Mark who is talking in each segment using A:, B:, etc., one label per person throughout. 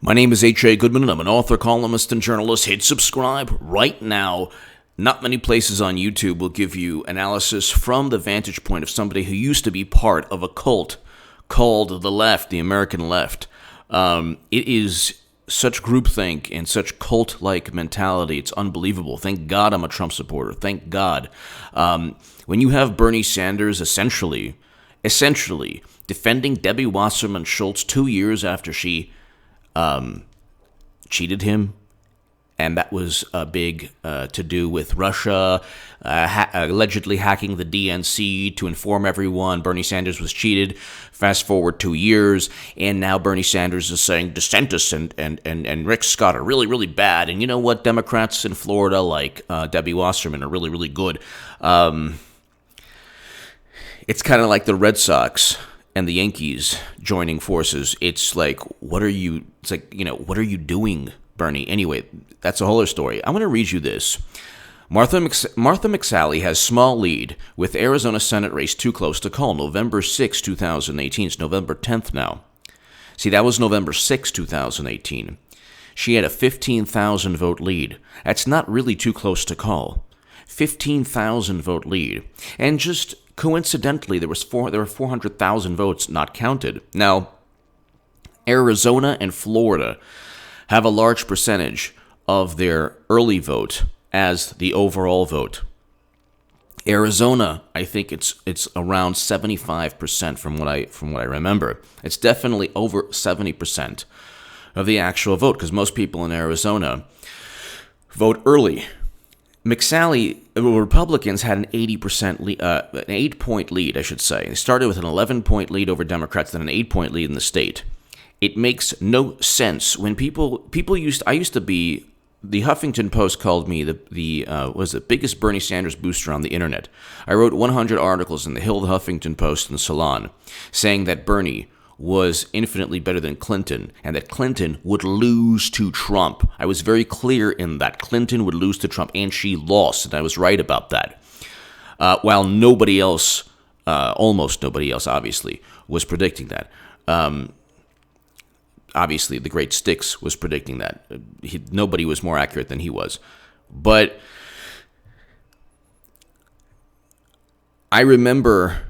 A: My name is H.A. Goodman, and I'm an author, columnist, and journalist. Hit subscribe right now. Not many places on YouTube will give you analysis from the vantage point of somebody who used to be part of a cult called the left, the American left. It is such groupthink and such cult-like mentality. It's unbelievable. Thank God I'm a Trump supporter. Thank God. When you have Bernie Sanders essentially defending Debbie Wasserman Schultz 2 years after she cheated him, and that was a big to do with Russia allegedly hacking the DNC to inform everyone Bernie Sanders was cheated. Fast forward 2 years, and now Bernie Sanders is saying DeSantis and Rick Scott are really, really bad. And you know what? Democrats in Florida like Debbie Wasserman are really, really good. It's kind of like the Red Sox and the Yankees joining forces. It's like, what are you doing, Bernie? Anyway, that's a whole other story. I want to read you this. Martha Mcsally has small lead with Arizona Senate race too close to call. November 6, 2018. It's November 10th now. See, that was November 6, 2018. She had a 15,000 vote lead. That's not really too close to call. 15,000 vote lead. And just coincidentally, there were 400,000 votes not counted. Now, Arizona and Florida have a large percentage of their early vote as the overall vote. Arizona, I think it's around 75% from what I remember. It's definitely over 70% of the actual vote, because most people in Arizona vote early. Mcsally, Republicans had an 80% lead, an 8-point lead, I should say. They started with an 11-point lead over Democrats, then an 8-point lead in the state. It makes no sense when I used to be, the Huffington Post called me the biggest Bernie Sanders booster on the internet. I wrote 100 articles in the Hill, the Huffington Post, and Salon, saying that Bernie was infinitely better than Clinton, and that Clinton would lose to Trump. I was very clear in that Clinton would lose to Trump, and she lost, and I was right about that. While nobody else, almost nobody else, obviously, was predicting that. Obviously, the great Styx was predicting that. Nobody was more accurate than he was. But I remember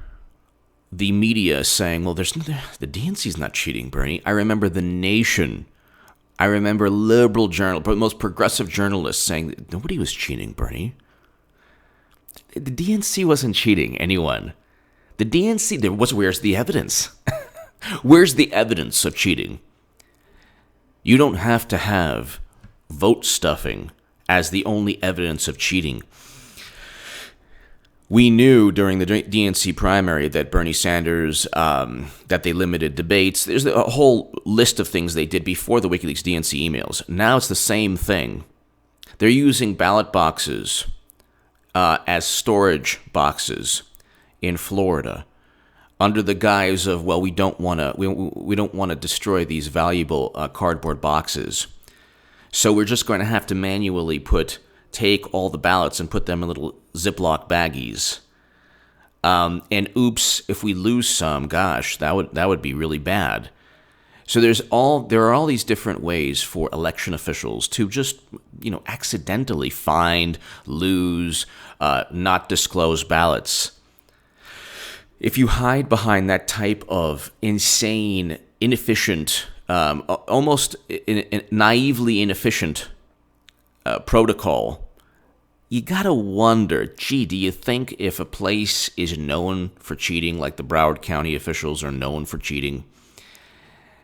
A: the media saying, well, the DNC's not cheating, Bernie. I remember The Nation. I remember liberal most progressive journalists saying that nobody was cheating, Bernie. The DNC wasn't cheating anyone. The DNC, where's the evidence? Where's the evidence of cheating? You don't have to have vote stuffing as the only evidence of cheating. We knew during the DNC primary that Bernie Sanders, that they limited debates. There's a whole list of things they did before the WikiLeaks DNC emails. Now it's the same thing. They're using ballot boxes as storage boxes in Florida, under the guise of, well, we don't want to destroy these valuable cardboard boxes, so we're just going to have to manually take all the ballots and put them in little Ziploc baggies. And oops, if we lose some, gosh, that would be really bad. So there are all these different ways for election officials to just accidentally find, lose, not disclose ballots. If you hide behind that type of insane, inefficient, almost naively inefficient protocol, you gotta wonder, do you think if a place is known for cheating, like the Broward County officials are known for cheating,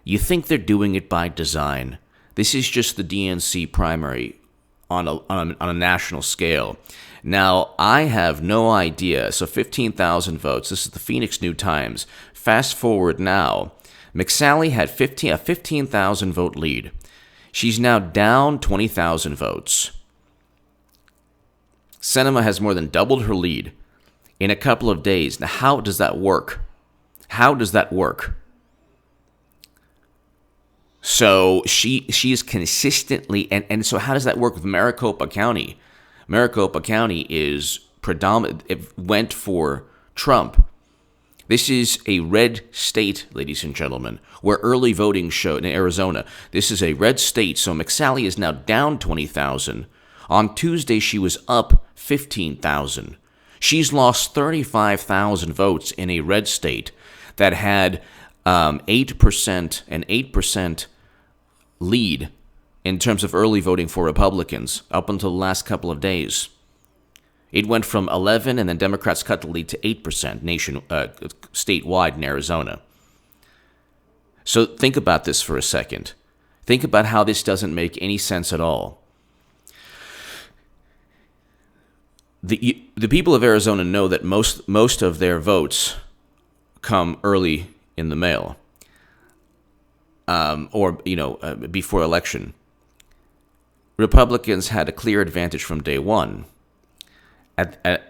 A: you think they're doing it by design? This is just the DNC primary on a national scale. Now, I have no idea. So 15,000 votes. This is the Phoenix New Times. Fast forward now. Mcsally had a 15,000 vote lead. She's now down 20,000 votes. Sinema has more than doubled her lead in a couple of days. Now, how does that work? How does that work? So she is consistently, and so how does that work with Maricopa County? Maricopa County is predominant. It went for Trump. This is a red state, ladies and gentlemen, where early voting showed in Arizona. This is a red state, so Mcsally is now down 20,000. On Tuesday, she was up 15,000. She's lost 35,000 votes in a red state that had 8% and 8% lead in terms of early voting for Republicans up until the last couple of days. It went from 11, and then Democrats cut the lead to 8% statewide in Arizona. So think about this for a second. Think about how this doesn't make any sense at all. The people of Arizona know that most of their votes come early in the mail, before election. Republicans had a clear advantage from day one.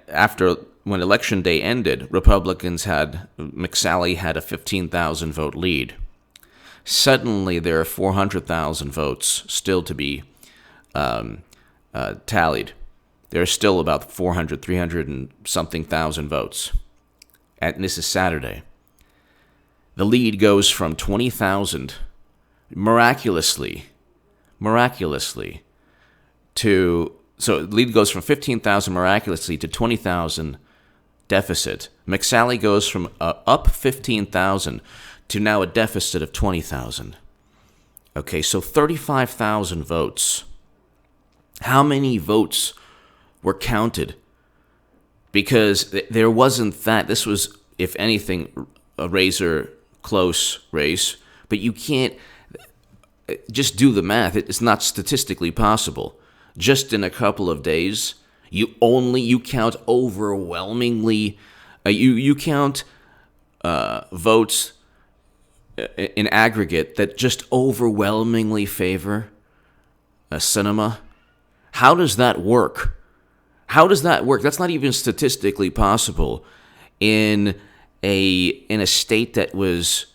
A: After when election day ended, Mcsally had a 15,000 vote lead. Suddenly, there are 400,000 votes still to be tallied. There are still about 300 and something thousand votes. And this is Saturday. The lead goes from 20,000 miraculously to, so the lead goes from 15,000 miraculously to 20,000 deficit. Mcsally goes from up 15,000 to now a deficit of 20,000. Okay, so 35,000 votes. How many votes were counted? Because there wasn't that. This was, if anything, a razor close race. But you can't just do the math. It's not statistically possible. Just in a couple of days, you count overwhelmingly. You count votes in aggregate that just overwhelmingly favor Sinema. How does that work? That's not even statistically possible in a state that was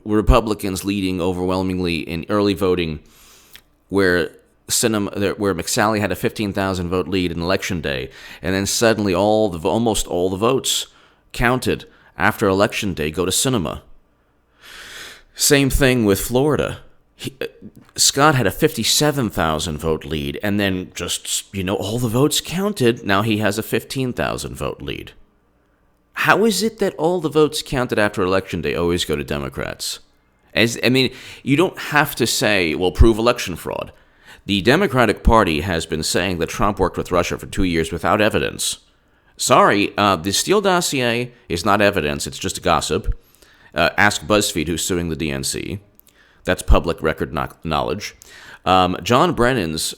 A: Republicans leading overwhelmingly in early voting, where Mcsally had a 15,000 vote lead in election day, and then suddenly almost all the votes counted after election day go to Sinema. Same thing with Florida. Scott had a 57,000 vote lead, and then just, all the votes counted. Now he has a 15,000 vote lead. How is it that all the votes counted after election day always go to Democrats? You don't have to say, well, prove election fraud. The Democratic Party has been saying that Trump worked with Russia for 2 years without evidence. Sorry, the Steele dossier is not evidence, it's just gossip. Ask BuzzFeed, who's suing the DNC. That's public record knowledge. John Brennan's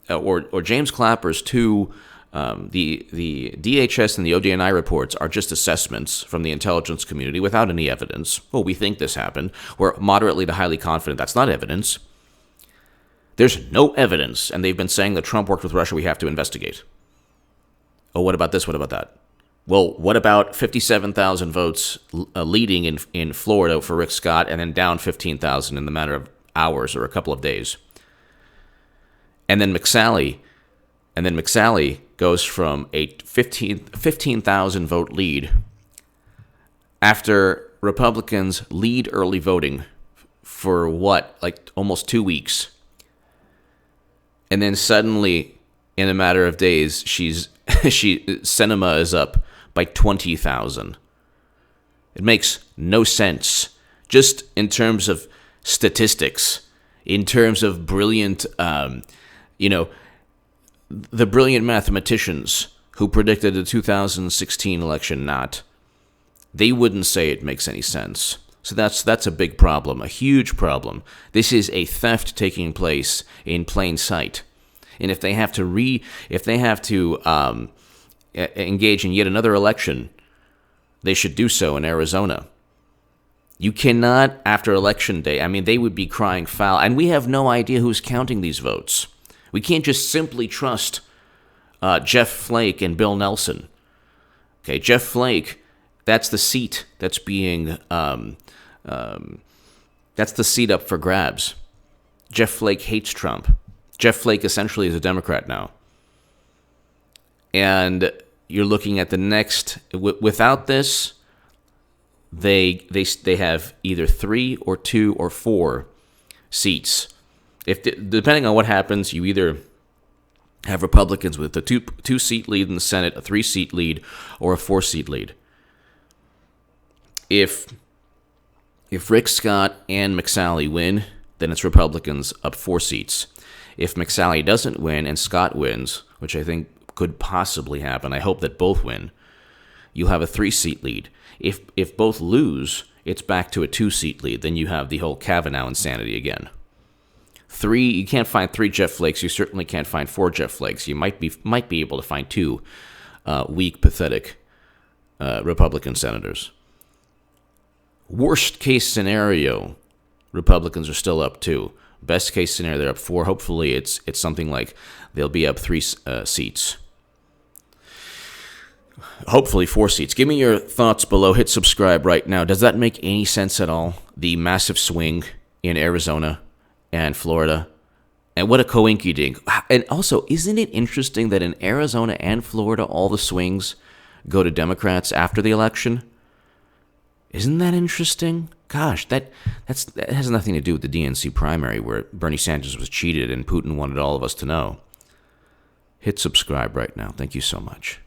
A: or James Clapper's two, the DHS and the ODNI reports are just assessments from the intelligence community without any evidence. Well, we think this happened. We're moderately to highly confident that's not evidence. There's no evidence, and they've been saying that Trump worked with Russia. We have to investigate. Oh, what about this? What about that? Well, what about 57,000 votes leading in Florida for Rick Scott, and then down 15,000 in the matter of hours or a couple of days? And then Mcsally goes from a 15,000 vote lead after Republicans lead early voting for almost 2 weeks. And then suddenly, in a matter of days, Sinema is up by 20,000. It makes no sense, just in terms of statistics, in terms of brilliant, the brilliant mathematicians who predicted the 2016 election they wouldn't say it makes any sense. So that's a big problem, a huge problem. This is a theft taking place in plain sight. And if they have to engage in yet another election, they should do so in Arizona. You cannot, after Election Day, they would be crying foul. And we have no idea who's counting these votes. We can't just simply trust Jeff Flake and Bill Nelson. Okay, Jeff Flake, that's the seat that's being, that's the seat up for grabs. Jeff Flake hates Trump. Jeff Flake essentially is a Democrat now. And you're looking at the next, without this, they have either 3 or 2 or 4 seats. If depending on what happens, you either have Republicans with a two-seat lead in the Senate, a 3-seat lead, or a 4-seat lead. If Rick Scott and Mcsally win, then it's Republicans up 4 seats. If Mcsally doesn't win and Scott wins, which I think could possibly happen, I hope that both win, you'll have a 3-seat lead. If both lose, it's back to a 2-seat lead. Then you have the whole Kavanaugh insanity again. 3, you can't find 3 Jeff Flakes. You certainly can't find 4 Jeff Flakes. You might be able to find 2 weak, pathetic Republican senators. Worst case scenario, Republicans are still up 2. Best case scenario, they're up 4. Hopefully, it's something like they'll be up 3 seats. Hopefully 4 seats. Give me your thoughts below. Hit subscribe right now. Does that make any sense at all? The massive swing in Arizona and Florida. And what a coinky-dink. And also, isn't it interesting that in Arizona and Florida, all the swings go to Democrats after the election? Isn't that interesting? Gosh, that has nothing to do with the DNC primary where Bernie Sanders was cheated and Putin wanted all of us to know. Hit subscribe right now. Thank you so much.